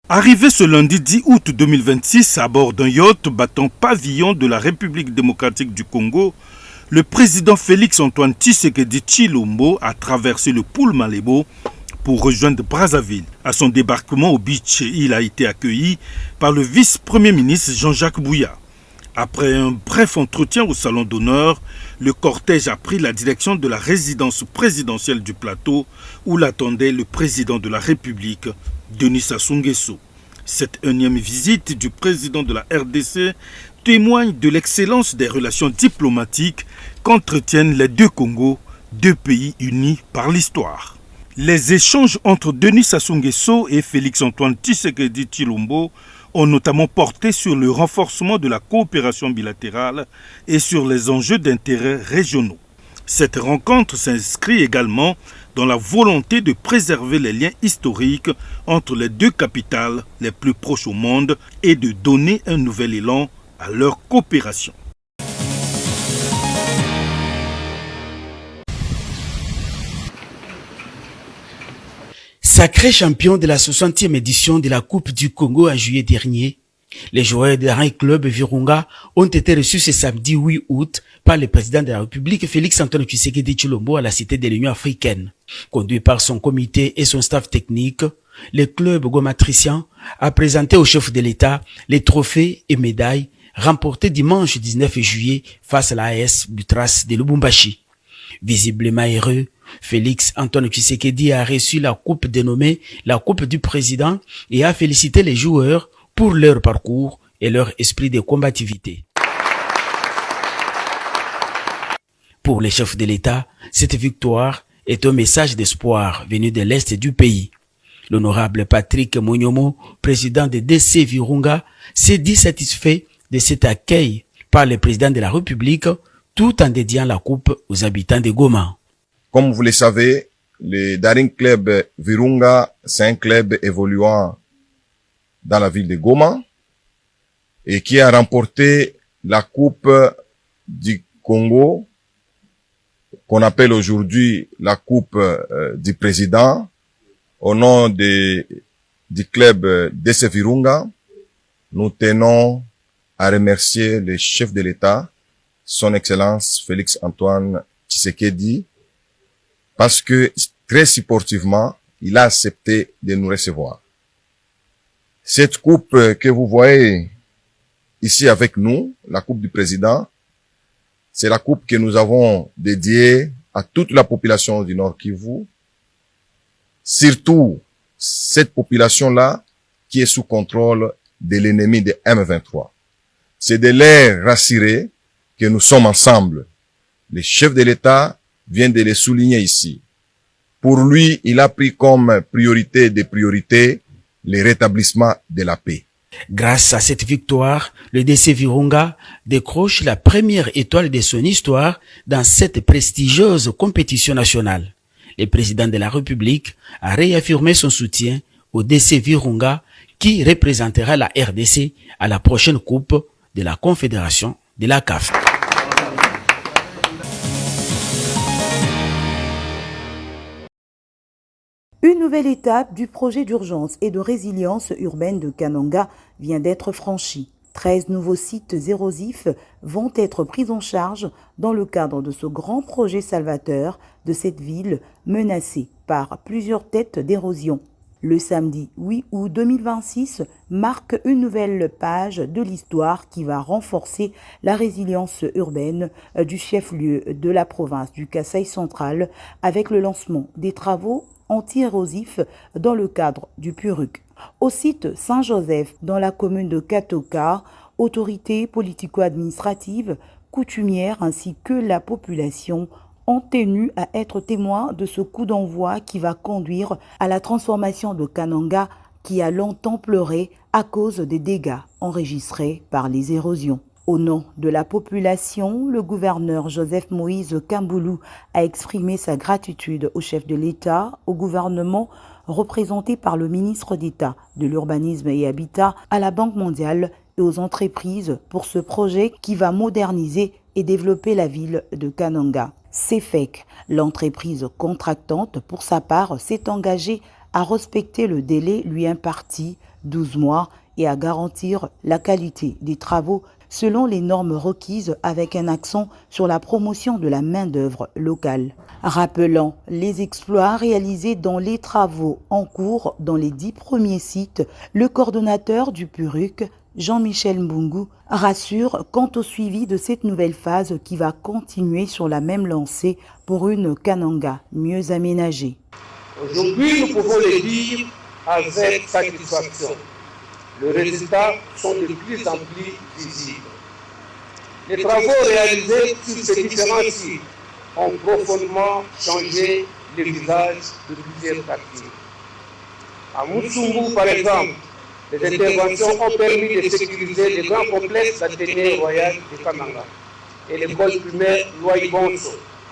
Arrivé ce lundi 10 août 2026 à bord d'un yacht battant pavillon de la République démocratique du Congo, le président Félix-Antoine Tshisekedi Tshilombo a traversé le Poul Malebo pour rejoindre Brazzaville. À son débarquement au beach, il a été accueilli par le vice-premier ministre Jean-Jacques Bouya. Après un bref entretien au salon d'honneur, le cortège a pris la direction de la résidence présidentielle du plateau où l'attendait le président de la République, Denis Sassou Nguesso. Cette énième visite du président de la RDC témoigne de l'excellence des relations diplomatiques qu'entretiennent les deux Congos, deux pays unis par l'histoire. Les échanges entre Denis Sassou Nguesso et Félix-Antoine Tshisekedi Tshilombo ont notamment porté sur le renforcement de la coopération bilatérale et sur les enjeux d'intérêt régionaux. Cette rencontre s'inscrit également dans la volonté de préserver les liens historiques entre les deux capitales les plus proches au monde et de donner un nouvel élan à leur coopération. Sacré champion de la 60e édition de la Coupe du Congo en juillet dernier, les joueurs de Rhin Club Virunga ont été reçus ce samedi 8 août par le président de la République Félix-Antoine Tshisekedi Tshilombo à la Cité de l'Union africaine. Conduit par son comité et son staff technique, le club gomatricien a présenté au chef de l'État les trophées et médailles remportés dimanche 19 juillet face à la AS Butras de Lubumbashi. Visiblement heureux, Félix-Antoine Tshisekedi a reçu la coupe dénommée la Coupe du Président et a félicité les joueurs pour leur parcours et leur esprit de combativité. Pour les chefs de l'État, cette victoire est un message d'espoir venu de l'Est du pays. L'honorable Patrick Monyomo, président de DC Virunga, s'est dit satisfait de cet accueil par le président de la République tout en dédiant la coupe aux habitants de Goma. Comme vous le savez, le Daring Club Virunga, c'est un club évoluant dans la ville de Goma et qui a remporté la Coupe du Congo, qu'on appelle aujourd'hui la Coupe du Président, au nom du club DC Virunga. Nous tenons à remercier le chef de l'État, son Excellence Félix-Antoine Tshisekedi, parce que très sportivement, il a accepté de nous recevoir. Cette coupe que vous voyez ici avec nous, la Coupe du Président, c'est la coupe que nous avons dédiée à toute la population du Nord Kivu, surtout cette population-là qui est sous contrôle de l'ennemi de M23. C'est de les rassurer que nous sommes ensemble. Le chef de l'État vient de le souligner ici. Pour lui, il a pris comme priorité des priorités le rétablissement de la paix. Grâce à cette victoire, le DC Virunga décroche la première étoile de son histoire dans cette prestigieuse compétition nationale. Le président de la République a réaffirmé son soutien au DC Virunga qui représentera la RDC à la prochaine Coupe de la Confédération de la CAF. Une nouvelle étape du projet d'urgence et de résilience urbaine de Kananga vient d'être franchie. 13 nouveaux sites érosifs vont être pris en charge dans le cadre de ce grand projet salvateur de cette ville menacée par plusieurs têtes d'érosion. Le samedi 8 août 2026 marque une nouvelle page de l'histoire qui va renforcer la résilience urbaine du chef-lieu de la province du Kasaï central avec le lancement des travaux anti-érosifs dans le cadre du PURUC. Au site Saint-Joseph, dans la commune de Katoka, autorités politico-administratives, coutumières ainsi que la population ont tenu à être témoins de ce coup d'envoi qui va conduire à la transformation de Kananga qui a longtemps pleuré à cause des dégâts enregistrés par les érosions. Au nom de la population, le gouverneur Joseph Moïse Kamboulou a exprimé sa gratitude au chef de l'État, au gouvernement représenté par le ministre d'État de l'Urbanisme et Habitat, à la Banque mondiale et aux entreprises pour ce projet qui va moderniser et développer la ville de Kananga. CEFEC, l'entreprise contractante, pour sa part, s'est engagée à respecter le délai lui imparti, 12 mois, et à garantir la qualité des travaux selon les normes requises avec un accent sur la promotion de la main-d'œuvre locale. Rappelant les exploits réalisés dans les travaux en cours dans les 10 premiers sites, le coordonnateur du PURUC, Jean-Michel Mbungu, rassure quant au suivi de cette nouvelle phase qui va continuer sur la même lancée pour une Kananga mieux aménagée. Aujourd'hui, nous pouvons le dire avec satisfaction. Les résultats sont de plus en plus visibles. Les travaux réalisés sur ces différents sites ont profondément changé le visage de plusieurs quartiers. À Moussoungou, par exemple, les interventions ont permis de sécuriser les grands complexes d'Athénée royal de Kananga et l'école primaire Loïbonso,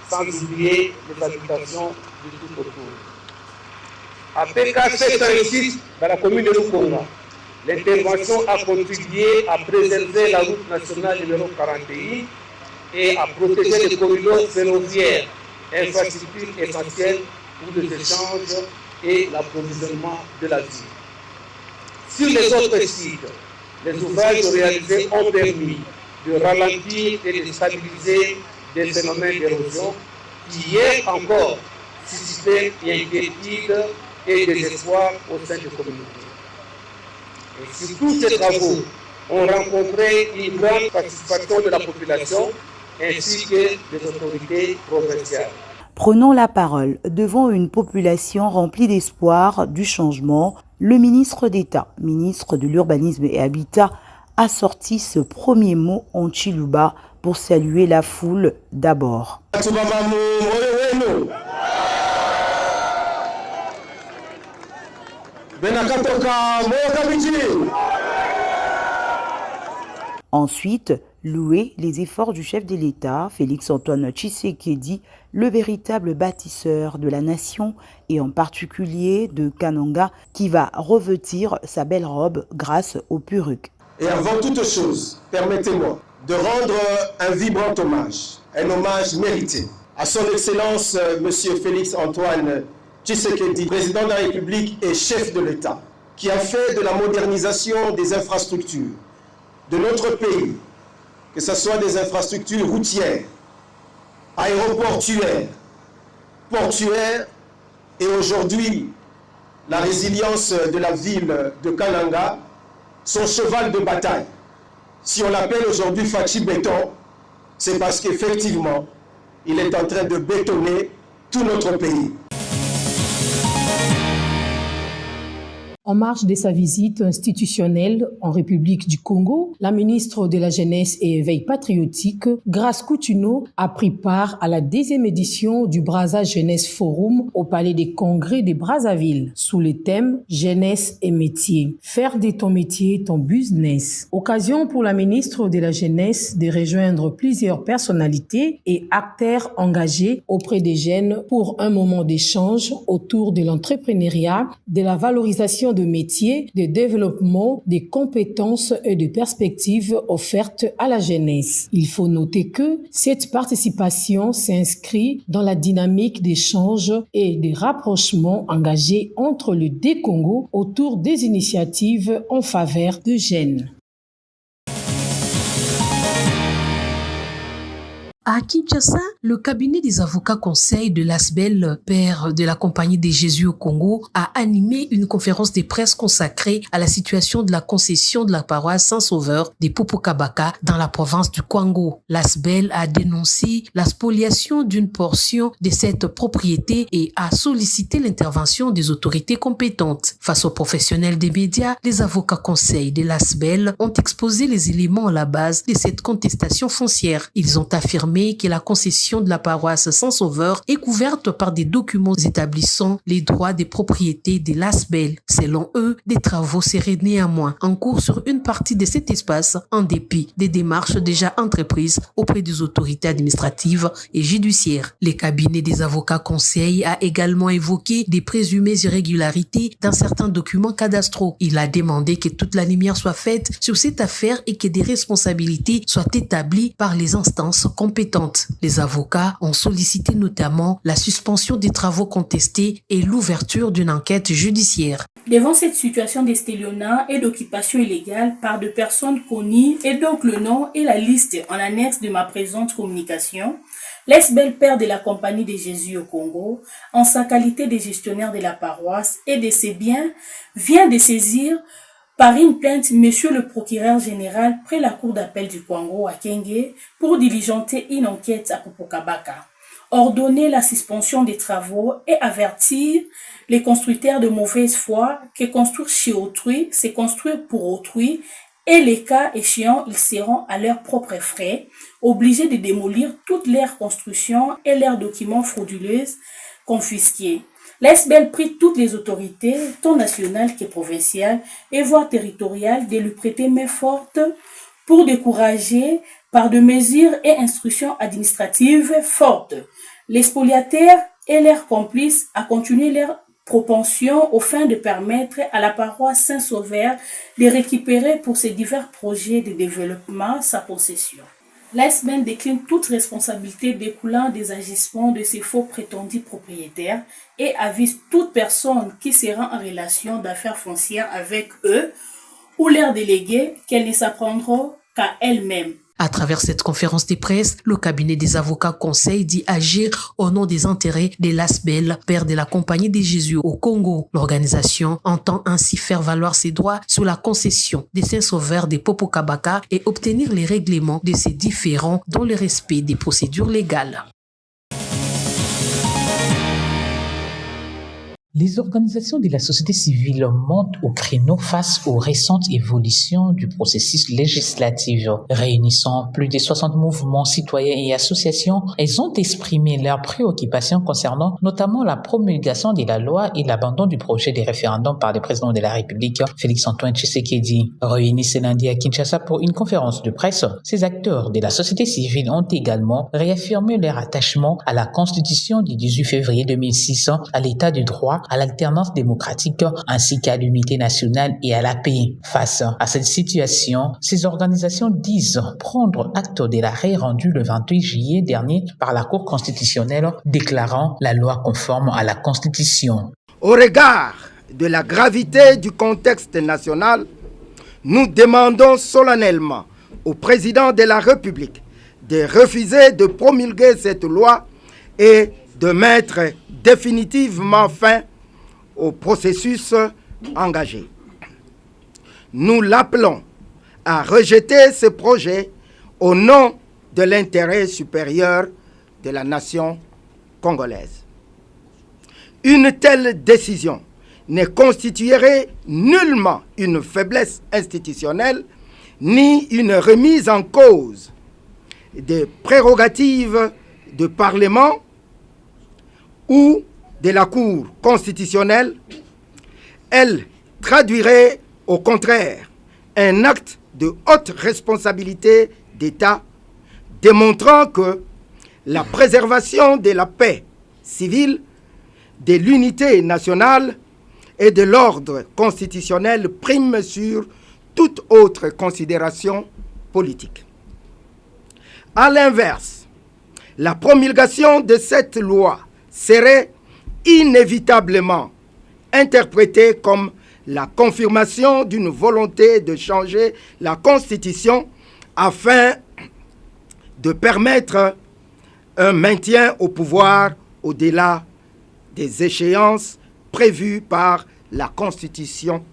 sans oublier les habitations de tout autour. À PK736, dans la commune de Lukonga, l'intervention a contribué à préserver la route nationale numéro 41 et à protéger les corridors ferroviaires, infrastructures essentielles pour les échanges et l'approvisionnement de la ville. Sur les autres sites, les ouvrages réalisés ont permis de ralentir et de stabiliser des phénomènes d'érosion qui hier encore suscitaient inquiétude et désespoir au sein des communautés. Et sur tous ces travaux, ont rencontré une grande participation de la population ainsi que des autorités provinciales. Prenant la parole devant une population remplie d'espoir du changement, le ministre d'État, ministre de l'Urbanisme et Habitat, a sorti ce premier mot en Chiluba pour saluer la foule d'abord. Ensuite, louer les efforts du chef de l'État, Félix-Antoine Tshisekedi, le véritable bâtisseur de la nation et en particulier de Kananga, qui va revêtir sa belle robe grâce au PURUC. Et avant toute chose, permettez-moi de rendre un vibrant hommage, un hommage mérité à son Excellence Monsieur Félix-Antoine Tshisekedi, président de la République et chef de l'État, qui a fait de la modernisation des infrastructures de notre pays, que ce soit des infrastructures routières, aéroportuaires, portuaires, et aujourd'hui, la résilience de la ville de Kananga, son cheval de bataille. Si on l'appelle aujourd'hui Fachi Béton, c'est parce qu'effectivement, il est en train de bétonner tout notre pays. En marge de sa visite institutionnelle en République du Congo, la ministre de la Jeunesse et Éveil patriotique, Grace Coutuneau, a pris part à la 10e édition du Brazza Jeunesse Forum au Palais des Congrès de Brazzaville, sous le thème Jeunesse et métier. Faire de ton métier ton business. Occasion pour la ministre de la Jeunesse de rejoindre plusieurs personnalités et acteurs engagés auprès des jeunes pour un moment d'échange autour de l'entrepreneuriat, de la valorisation de métiers, de développement, des compétences et de perspectives offertes à la jeunesse. Il faut noter que cette participation s'inscrit dans la dynamique d'échange et de rapprochement engagé entre les deux Congos autour des initiatives en faveur de jeunes. À Kinshasa, le cabinet des avocats conseil de l'ASBEL, père de la Compagnie des Jésus au Congo, a animé une conférence de presse consacrée à la situation de la concession de la paroisse Saint-Sauveur des Popokabaka dans la province du Kwango. L'ASBEL a dénoncé la spoliation d'une portion de cette propriété et a sollicité l'intervention des autorités compétentes. Face aux professionnels des médias, les avocats conseil de l'ASBEL ont exposé les éléments à la base de cette contestation foncière. Ils ont affirmé affirmé que la concession de la paroisse Saint-Sauveur est couverte par des documents établissant les droits des propriétés de l'Asbel. Selon eux, des travaux seraient néanmoins en cours sur une partie de cet espace en dépit des démarches déjà entreprises auprès des autorités administratives et judiciaires. Le cabinet des avocats conseil a également évoqué des présumées irrégularités dans certains documents cadastraux. Il a demandé que toute la lumière soit faite sur cette affaire et que des responsabilités soient établies par les instances compétentes. Les avocats ont sollicité notamment la suspension des travaux contestés et l'ouverture d'une enquête judiciaire. Devant cette situation d'estélionnat et d'occupation illégale par de personnes connues et donc le nom et la liste en annexe de ma présente communication, l'Asbel père de la Compagnie de Jésus au Congo, en sa qualité de gestionnaire de la paroisse et de ses biens, vient de saisir par une plainte monsieur le procureur général près la cour d'appel du Congo à Kenge pour diligenter une enquête à Popokabaka, ordonner la suspension des travaux et avertir les constructeurs de mauvaise foi que construire chez autrui, c'est construire pour autrui, et les cas échéants, ils seront à leurs propres frais, obligés de démolir toutes leurs constructions et leurs documents frauduleux confisqués. L'Asbel prie toutes les autorités, tant nationales que provinciales et voire territoriales, de lui prêter main forte pour décourager par de mesures et instructions administratives fortes les spoliataires et leurs complices à continuer leur propension aux fins de permettre à la paroisse Saint-Sauveur de récupérer pour ses divers projets de développement sa possession. L'Asbel décline toute responsabilité découlant des agissements de ces faux prétendus propriétaires et avise toute personne qui sera en relation d'affaires foncières avec eux ou leurs délégués qu'elle ne s'apprendront qu'à elle-même. À travers cette conférence de presse, le cabinet des avocats conseil dit agir au nom des intérêts de l'Asbel, père de la Compagnie de Jésus au Congo. L'organisation entend ainsi faire valoir ses droits sur la concession des Saint-Sauveur de Popokabaka et obtenir les règlements de ces différends dans le respect des procédures légales. Les organisations de la société civile montent au créneau face aux récentes évolutions du processus législatif. Réunissant plus de 60 mouvements citoyens et associations, elles ont exprimé leurs préoccupations concernant notamment la promulgation de la loi et l'abandon du projet de référendum par le président de la République, Félix-Antoine Tshisekedi. Réunis ce lundi à Kinshasa pour une conférence de presse, ces acteurs de la société civile ont également réaffirmé leur attachement à la Constitution du 18 février 2006, à l'état de droit, à l'alternance démocratique ainsi qu'à l'unité nationale et à la paix. Face à cette situation, ces organisations disent prendre acte de l'arrêt rendu le 28 juillet dernier par la Cour constitutionnelle déclarant la loi conforme à la Constitution. Au regard de la gravité du contexte national, nous demandons solennellement au président de la République de refuser de promulguer cette loi et de mettre définitivement fin au processus engagé. Nous l'appelons à rejeter ce projet au nom de l'intérêt supérieur de la nation congolaise. Une telle décision ne constituerait nullement une faiblesse institutionnelle ni une remise en cause des prérogatives du Parlement ou de la Cour constitutionnelle. Elle traduirait au contraire un acte de haute responsabilité d'État, démontrant que la préservation de la paix civile, de l'unité nationale et de l'ordre constitutionnel prime sur toute autre considération politique. À l'inverse, la promulgation de cette loi serait inévitablement interprétée comme la confirmation d'une volonté de changer la Constitution afin de permettre un maintien au pouvoir au-delà des échéances prévues par la Constitution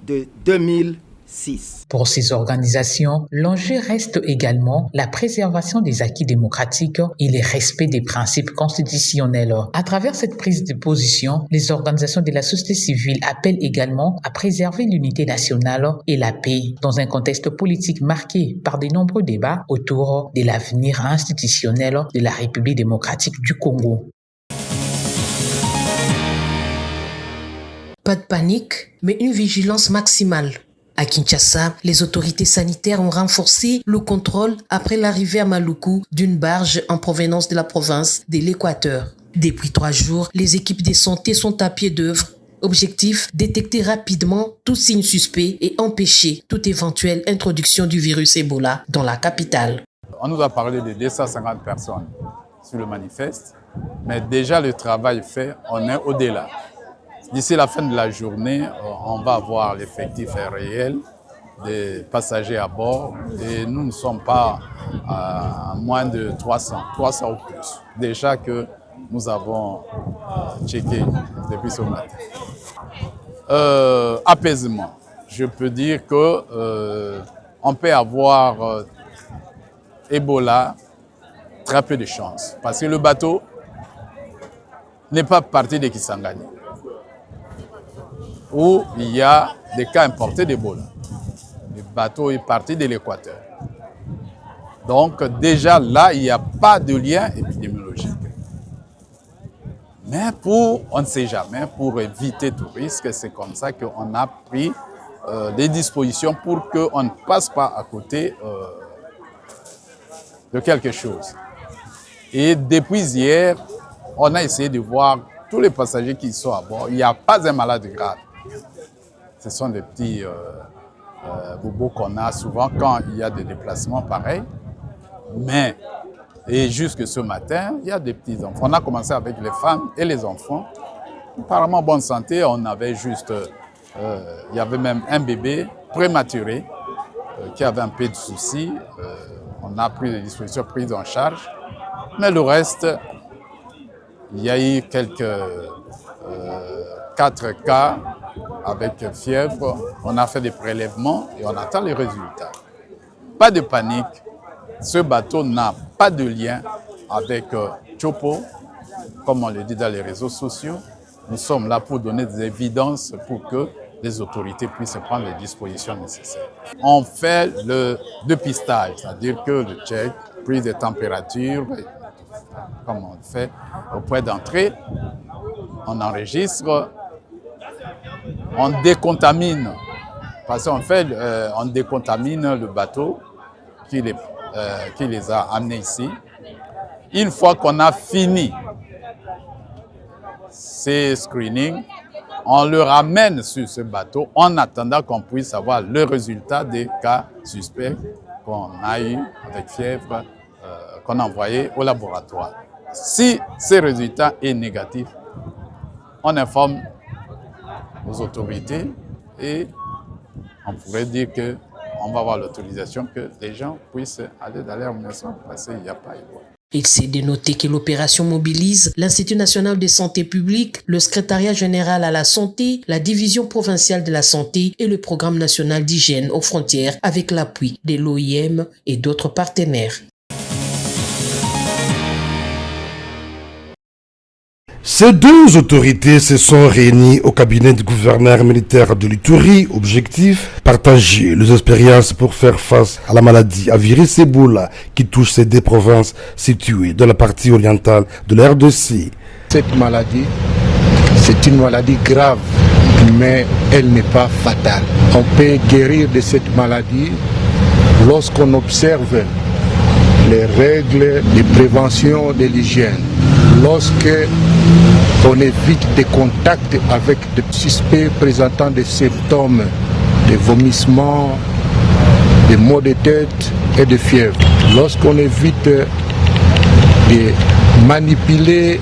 de 2006. 6. Pour ces organisations, l'enjeu reste également la préservation des acquis démocratiques et le respect des principes constitutionnels. À travers cette prise de position, les organisations de la société civile appellent également à préserver l'unité nationale et la paix dans un contexte politique marqué par de nombreux débats autour de l'avenir institutionnel de la République démocratique du Congo. Pas de panique, mais une vigilance maximale. À Kinshasa, les autorités sanitaires ont renforcé le contrôle après l'arrivée à Maluku d'une barge en provenance de la province de l'Équateur. Depuis 3 jours, les équipes de santé sont à pied d'œuvre. Objectif, détecter rapidement tout signe suspect et empêcher toute éventuelle introduction du virus Ebola dans la capitale. On nous a parlé de 250 personnes sur le manifeste, mais déjà le travail fait, on est au-delà. D'ici la fin de la journée, on va avoir l'effectif réel des passagers à bord et nous ne sommes pas à moins de 300 ou plus. Déjà que nous avons checké depuis ce matin. Apaisement. Je peux dire que on peut avoir Ebola, très peu de chance. Parce que le bateau n'est pas parti de Kisangani, où il y a des cas importés d'Ebola. Le bateau est parti de l'Équateur. Donc déjà là, il n'y a pas de lien épidémiologique. Mais on ne sait jamais, pour éviter tout risque, c'est comme ça qu'on a pris des dispositions pour qu'on ne passe pas à côté de quelque chose. Et depuis hier, on a essayé de voir tous les passagers qui sont à bord. Il n'y a pas un malade grave. Ce sont des petits bobos qu'on a souvent quand il y a des déplacements pareils. Mais, et jusque ce matin, il y a des petits enfants. On a commencé avec les femmes et les enfants. Apparemment, bonne santé, on avait juste... il y avait même un bébé prématuré qui avait un peu de soucis. On a pris les dispositions prises en charge. Mais le reste, il y a eu quelques 4 cas avec fièvre. On a fait des prélèvements et on attend les résultats. Pas de panique. Ce bateau n'a pas de lien avec Chopo, comme on le dit dans les réseaux sociaux. Nous sommes là pour donner des évidences pour que les autorités puissent prendre les dispositions nécessaires. On fait le dépistage, c'est-à-dire que le check, prise de température, comme on le fait au point d'entrée, on enregistre, on décontamine, parce qu'en fait, on décontamine le bateau qui les a amenés ici. Une fois qu'on a fini ces screenings, on le ramène sur ce bateau en attendant qu'on puisse avoir le résultat des cas suspects qu'on a eu avec fièvre, qu'on a envoyé au laboratoire. Si ce résultat est négatif, on informe aux autorités et on pourrait dire qu'on va avoir l'autorisation que les gens puissent aller dans leur maison parce qu'il n'y a pas Ebola. Il s'est de noter que l'opération mobilise l'Institut national de santé publique, le secrétariat général à la santé, la division provinciale de la santé et le programme national d'hygiène aux frontières avec l'appui de l'OIM et d'autres partenaires. Ces 2 autorités se sont réunies au cabinet du gouverneur militaire de l'Ituri. Objectif, partager les expériences pour faire face à la maladie à virus Ebola qui touche ces 2 provinces situées dans la partie orientale de la RDC. Cette maladie, c'est une maladie grave, mais elle n'est pas fatale. On peut guérir de cette maladie lorsqu'on observe les règles de prévention de l'hygiène. Lorsque on évite des contacts avec des suspects présentant des symptômes de vomissements, de maux de tête et de fièvre. Lorsqu'on évite de manipuler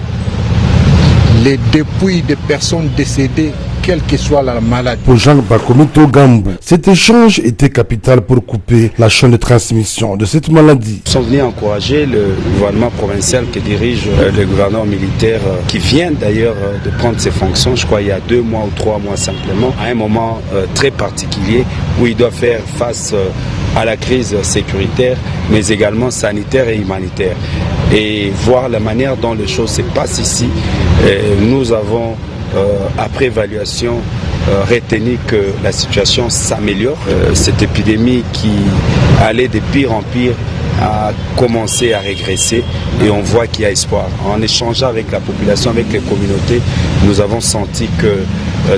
les dépouilles de personnes décédées quelle que soit la maladie. Pour Jean Bakomito Gambou, cet échange était capital pour couper la chaîne de transmission de cette maladie. Nous sommes venus encourager le gouvernement provincial que dirige le gouverneur militaire qui vient d'ailleurs de prendre ses fonctions, je crois il y a 2 mois ou 3 mois simplement, à un moment très particulier où il doit faire face à la crise sécuritaire, mais également sanitaire et humanitaire. Et voir la manière dont les choses se passent ici, nous avons, après évaluation, retenu que la situation s'améliore. Cette épidémie qui allait de pire en pire a commencé à régresser et on voit qu'il y a espoir. En échangeant avec la population, avec les communautés, nous avons senti que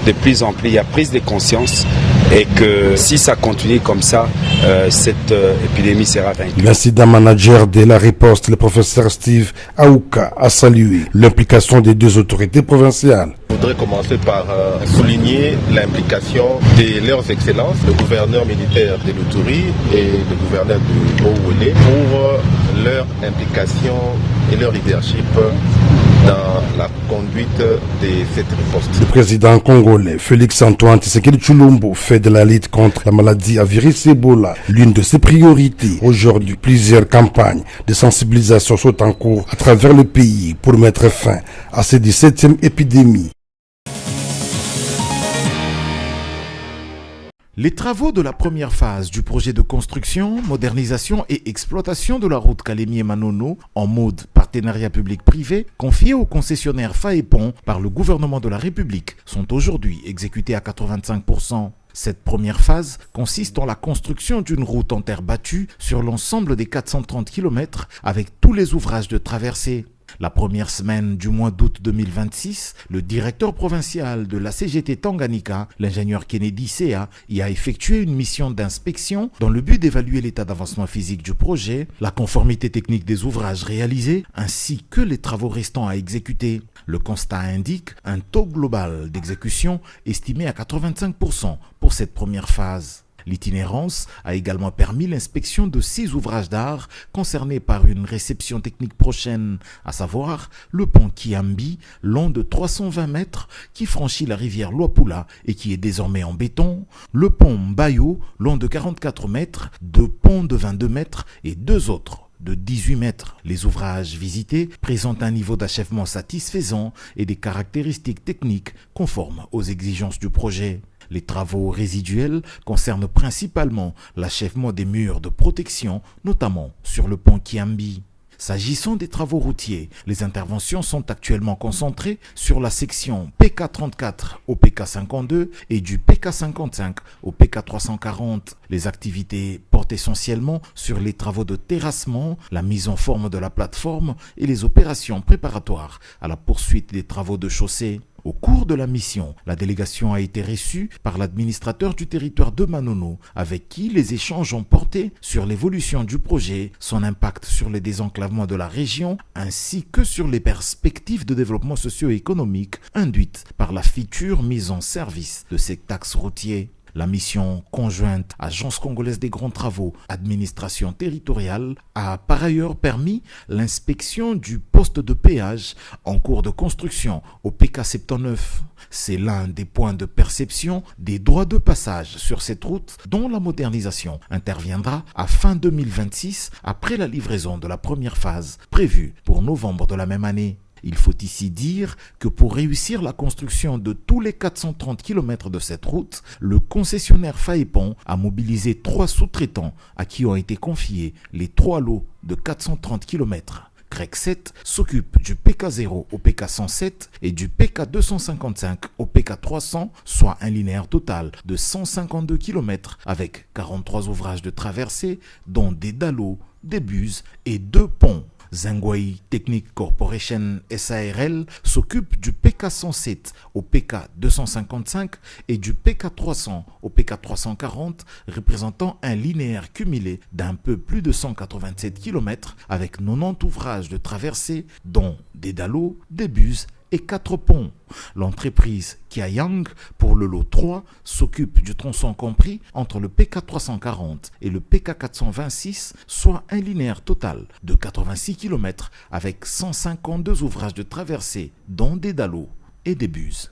de plus en plus il y a prise de conscience et que si ça continue comme ça, cette épidémie sera vaincue. L'incident manager de la riposte, le professeur Steve Aouka, a salué l'implication des 2 autorités provinciales. Je voudrais commencer par souligner l'implication de leurs excellences, le gouverneur militaire de l'Uturi et le gouverneur de Haut-Ouélé, pour leur implication et leur leadership dans la conduite de cette riposte. Le président congolais Félix Antoine Tshisekedi Tshilombo fait de la lutte contre la maladie à virus Ebola l'une de ses priorités. Aujourd'hui, plusieurs campagnes de sensibilisation sont en cours à travers le pays pour mettre fin à cette 17e épidémie. Les travaux de la première phase du projet de construction, modernisation et exploitation de la route Kalemi-Manono en mode partenariat public-privé confié au concessionnaire Faépon par le gouvernement de la République sont aujourd'hui exécutés à 85%. Cette première phase consiste en la construction d'une route en terre battue sur l'ensemble des 430 km avec tous les ouvrages de traversée. La première semaine du mois d'août 2026, le directeur provincial de la CGT Tanganyika, l'ingénieur Kennedy Sea, y a effectué une mission d'inspection dans le but d'évaluer l'état d'avancement physique du projet, la conformité technique des ouvrages réalisés, ainsi que les travaux restants à exécuter. Le constat indique un taux global d'exécution estimé à 85% pour cette première phase. L'itinérance a également permis l'inspection de 6 ouvrages d'art concernés par une réception technique prochaine, à savoir le pont Kiambi, long de 320 mètres, qui franchit la rivière Luapula et qui est désormais en béton, le pont Mbayo, long de 44 mètres, 2 ponts de 22 mètres et 2 autres de 18 mètres. Les ouvrages visités présentent un niveau d'achèvement satisfaisant et des caractéristiques techniques conformes aux exigences du projet. Les travaux résiduels concernent principalement l'achèvement des murs de protection, notamment sur le pont Kiambi. S'agissant des travaux routiers, les interventions sont actuellement concentrées sur la section PK34 au PK52 et du PK55 au PK340. Les activités portent essentiellement sur les travaux de terrassement, la mise en forme de la plateforme et les opérations préparatoires à la poursuite des travaux de chaussée. Au cours de la mission, la délégation a été reçue par l'administrateur du territoire de Manono, avec qui les échanges ont porté sur l'évolution du projet, son impact sur le désenclavement de la région, ainsi que sur les perspectives de développement socio-économique induites par la future mise en service de cet axe routier. La mission conjointe Agence congolaise des grands travaux, administration territoriale, a par ailleurs permis l'inspection du poste de péage en cours de construction au PK79. C'est l'un des points de perception des droits de passage sur cette route dont la modernisation interviendra à fin 2026 après la livraison de la première phase prévue pour novembre de la même année. Il faut ici dire que pour réussir la construction de tous les 430 km de cette route, le concessionnaire Faépon a mobilisé 3 sous-traitants à qui ont été confiés les 3 lots de 430 km. CREC 7 s'occupe du PK0 au PK107 et du PK255 au PK300, soit un linéaire total de 152 km avec 43 ouvrages de traversée, dont des dallos, des buses et 2 ponts. Zengway Technic Corporation SARL s'occupe du PK107 au PK255 et du PK300 au PK340, représentant un linéaire cumulé d'un peu plus de 187 km avec 90 ouvrages de traversée, dont des dallos, des buses et 4 ponts. L'entreprise Kiayang, pour le lot 3, s'occupe du tronçon compris entre le PK340 et le PK426, soit un linéaire total de 86 km avec 152 ouvrages de traversée, dont des dallos et des buses.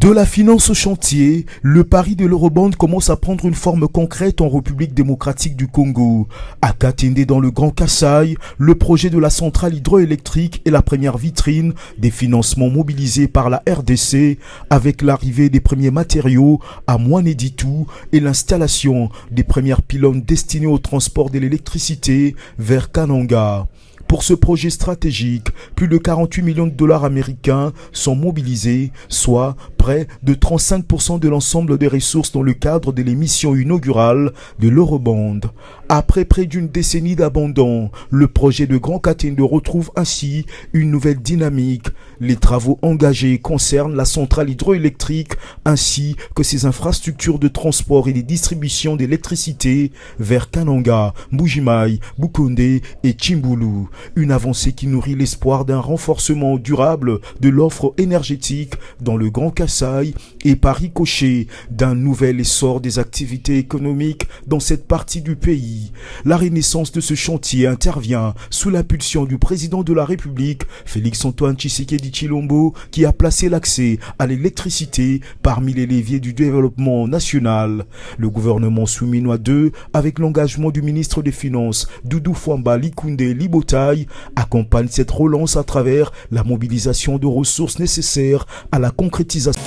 De la finance au chantier, le pari de l'Eurobond commence à prendre une forme concrète en République démocratique du Congo. À Katende dans le Grand Kasaï, le projet de la centrale hydroélectrique est la première vitrine des financements mobilisés par la RDC avec l'arrivée des premiers matériaux à Mouaneditou et l'installation des premières pylônes destinés au transport de l'électricité vers Kananga. Pour ce projet stratégique, plus de 48 millions de dollars américains sont mobilisés, soit près de 35% de l'ensemble des ressources dans le cadre de l'émission inaugurale de l'Eurobond. Après près d'une décennie d'abandon, le projet de Grand Katende retrouve ainsi une nouvelle dynamique. Les travaux engagés concernent la centrale hydroélectrique ainsi que ses infrastructures de transport et de distribution d'électricité vers Kananga, Mbujimayi, Bukonde et Chimbulu. Une avancée qui nourrit l'espoir d'un renforcement durable de l'offre énergétique dans le Grand Kasaï et par ricochet d'un nouvel essor des activités économiques dans cette partie du pays. La renaissance de ce chantier intervient sous l'impulsion du président de la République, Félix Antoine Tshisekedi Tshilombo, qui a placé l'accès à l'électricité parmi les leviers du développement national. Le gouvernement souminois 2, avec l'engagement du ministre des Finances, Doudou Fwamba Likunde Libotaï, accompagne cette relance à travers la mobilisation de ressources nécessaires à la concrétisation.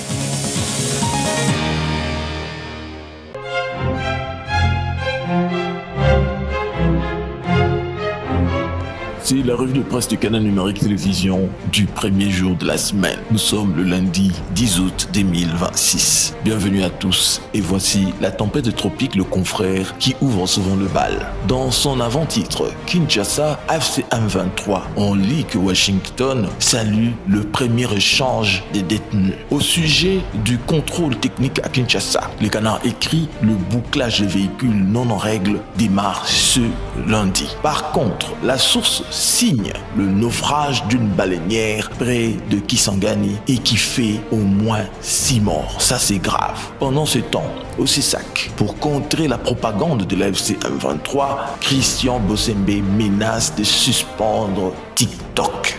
C'est la revue de presse du Canal Numérique Télévision du premier jour de la semaine. Nous sommes le lundi 10 août 2026. Bienvenue à tous et voici la tempête tropique Le Confrère qui ouvre souvent le bal. Dans son avant-titre, Kinshasa AFC M23, on lit que Washington salue le premier échange des détenus. Au sujet du contrôle technique à Kinshasa, le Canard écrit « Le bouclage des véhicules non en règle démarre ce lundi ». Par contre, la source signe le naufrage d'une baleinière près de Kisangani et qui fait au moins 6 morts. Ça c'est grave. Pendant ce temps, au CESAC, pour contrer la propagande de l'AFC M23, Christian Bossembe menace de suspendre TikTok.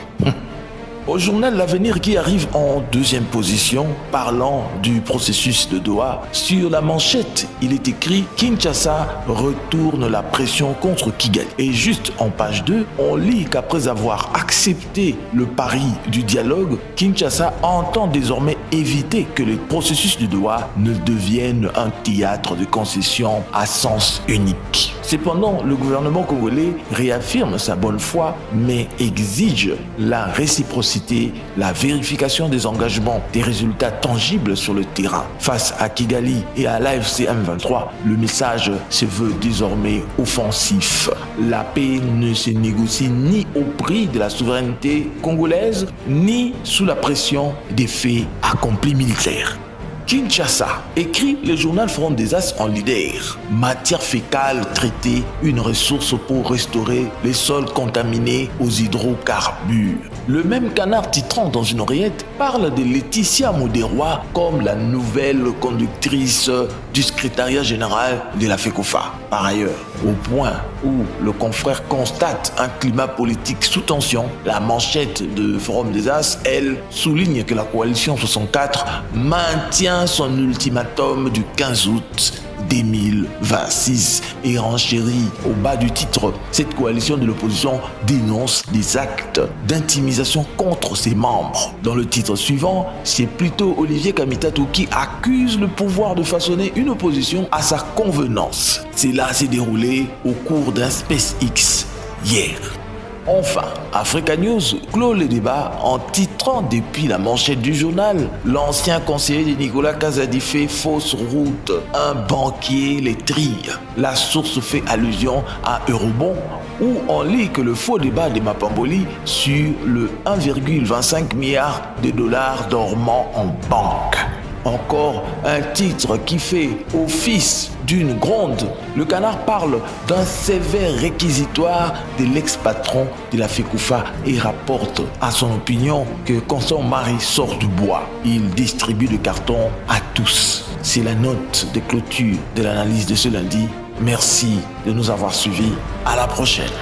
Au journal L'Avenir qui arrive en 2e position, parlant du processus de Doha, sur la manchette, il est écrit « Kinshasa retourne la pression contre Kigali ». Et juste en page 2, on lit qu'après avoir accepté le pari du dialogue, Kinshasa entend désormais éviter que le processus de Doha ne devienne un théâtre de concessions à sens unique. Cependant, le gouvernement congolais réaffirme sa bonne foi, mais exige la réciprocité, la vérification des engagements, des résultats tangibles sur le terrain. Face à Kigali et à l'AFC M23, le message se veut désormais offensif. La paix ne se négocie ni au prix de la souveraineté congolaise, ni sous la pression des faits accomplis militaires. Kinshasa, écrit le journal Forum des As en leader. Matière fécale traitée, une ressource pour restaurer les sols contaminés aux hydrocarbures. Le même Canard titrant dans une oreillette parle de Laetitia Modéroy comme la nouvelle conductrice du secrétariat général de la FECOFA. Par ailleurs, au point où le confrère constate un climat politique sous tension, la manchette de Forum des As, elle, souligne que la coalition 64 maintient son ultimatum du 15 août 2026 et renchérit au bas du titre. Cette coalition de l'opposition dénonce des actes d'intimisation contre ses membres. Dans le titre suivant, c'est plutôt Olivier Kamitatou qui accuse le pouvoir de façonner une opposition à sa convenance. Cela s'est déroulé au cours d'un SpaceX hier. Enfin, Africa News clôt le débat en titrant depuis la manchette du journal « L'ancien conseiller de Nicolas Kazadi fait fausse route, un banquier les trille ». La source fait allusion à Eurobond où on lit que le faux débat de Mapamboli sur le 1,25 milliard de dollars dormant en banque. Encore un titre qui fait office d'une gronde. Le Canard parle d'un sévère réquisitoire de l'ex-patron de la FECOFA et rapporte à son opinion que quand son mari sort du bois, il distribue de cartons à tous. C'est la note de clôture de l'analyse de ce lundi. Merci de nous avoir suivis. À la prochaine.